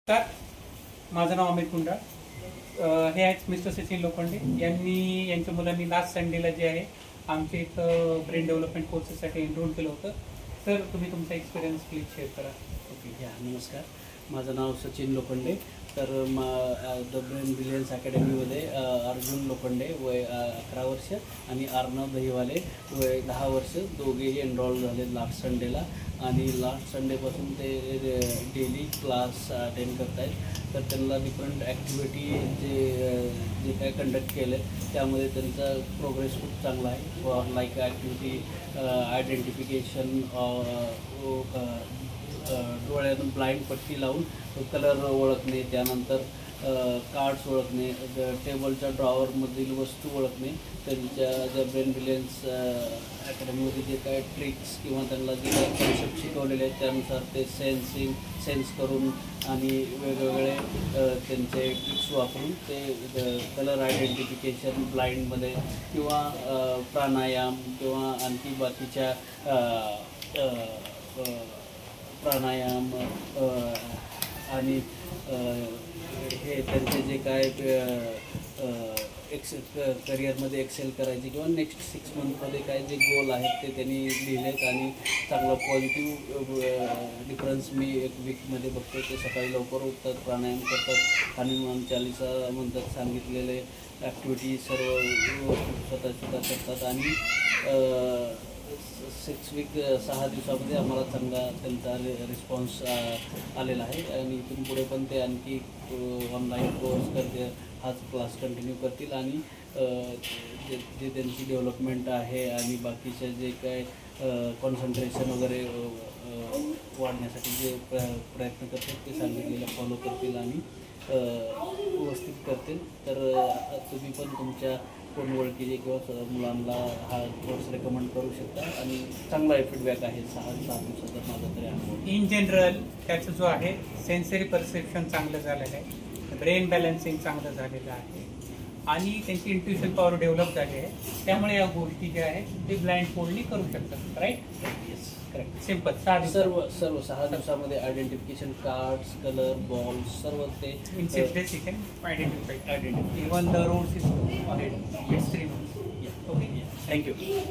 तर माझं नाव अमित कुंडाळ. हे आहेत मिस्टर सचिन लोखंडे. यांच्या मुलांनी लास्ट संडेला जे आहे आमच्या इथं ब्रेन डेव्हलपमेंट कोर्सेससाठी एनरोल केलं होतं. सर, तुम्ही तुमचा एक्सपिरियन्स प्लीज शेअर करा. ओके, नमस्कार. माझं नाव सचिन लोखंडे. तर द ब्रेन ब्रिलियन्स अकॅडमीमध्ये अर्जुन लोखंडे वय 11 वर्ष आणि अर्णव दहीवाले वय 10 वर्ष दोघेही एनरोल झाले लास्ट संडेला. आणि लास्ट संडेपासून ते डेली क्लास अटेंड करत आहेत. तर त्यांना डिफरंट ॲक्टिव्हिटी जे काय कंडक्ट केले त्यामध्ये त्यांचा प्रोग्रेस खूप चांगला आहे. लाईक ॲक्टिव्हिटी आयडेंटिफिकेशन, डोळ्यातून ब्लाइंड पट्टी लावून कलर ओळखणे, त्यानंतर कार्ड्स ओळखणे, टेबलच्या ड्रॉवरमधील वस्तू ओळखणे. त्यांच्या ज्या ब्रेन ब्रिलियन्स अकॅडमीमध्ये जे काय ट्रिक्स किंवा त्यांना जे काही कॉन्सेप्ट शिकवलेले आहेत त्यानुसार ते सेन्स करून आणि वेगवेगळे त्यांचे ट्रिक्स वापरून ते कलर आयडेंटिफिकेशन ब्लाइंडमध्ये किंवा प्राणायाम किंवा आणखी बाकीच्या प्राणायाम आणि हे त्यांचे जे काय करिअरमध्ये एक्सेल करायचे किंवा नेक्स्ट 6 मंथमध्ये काय जे गोल आहेत ते त्यांनी लिहिलेत. आणि चांगला पॉझिटिव्ह डिफरन्स मी एक वीकमध्ये बघतो. ते सकाळी लवकर उठतात, प्राणायाम करतात, हनुमान चालीसा म्हणतात, सांगितलेले ॲक्टिव्हिटी सर्व स्वतः करतात. आणि 6 दिवसामध्ये आम्हाला चांगला त्यांचा रिस्पॉन्स आलेला आहे. आणि इथून पुढे पण ते आणखी ऑनलाईन कोर्स करते, हाच क्लास कंटिन्यू करतील. आणि जे त्यांची डेव्हलपमेंट आहे आणि बाकीचे जे काय कॉन्सन्ट्रेशन वगैरे वाढण्यासाठी जे प्रयत्न करतात ते सांगितलेलं फॉलो करतील आणि व्यवस्थित करतील. तर तुम्ही पण तुमच्या कोण ओळखीचे किंवा मुलांना हा कोर्स रेकमेंड करू शकता. आणि चांगला फीडबॅक आहे 6 दिवसाचा माझा तरी अनुभव. इन जनरल त्याचं जो आहे सेन्सरी परसेप्शन चांगलं झालेलं आहे, ब्रेन बॅलन्सिंग चांगलं झालेलं आहे आणि त्यांची इंट्युशन पॉवर डेव्हलप झाली आहे. त्यामुळे या गोष्टी ज्या आहेत ते ब्लाइंड फोल्डली करू शकतात. राईट? Yes, correct. सिम्पल. 6 दिवसामध्ये आयडेंटिफिकेशन, कार्ड्स, कलर, बॉल्स सर्व ते in 6 days you can identify. Even the roads is ahead. It's 3 months. Okay, thank you.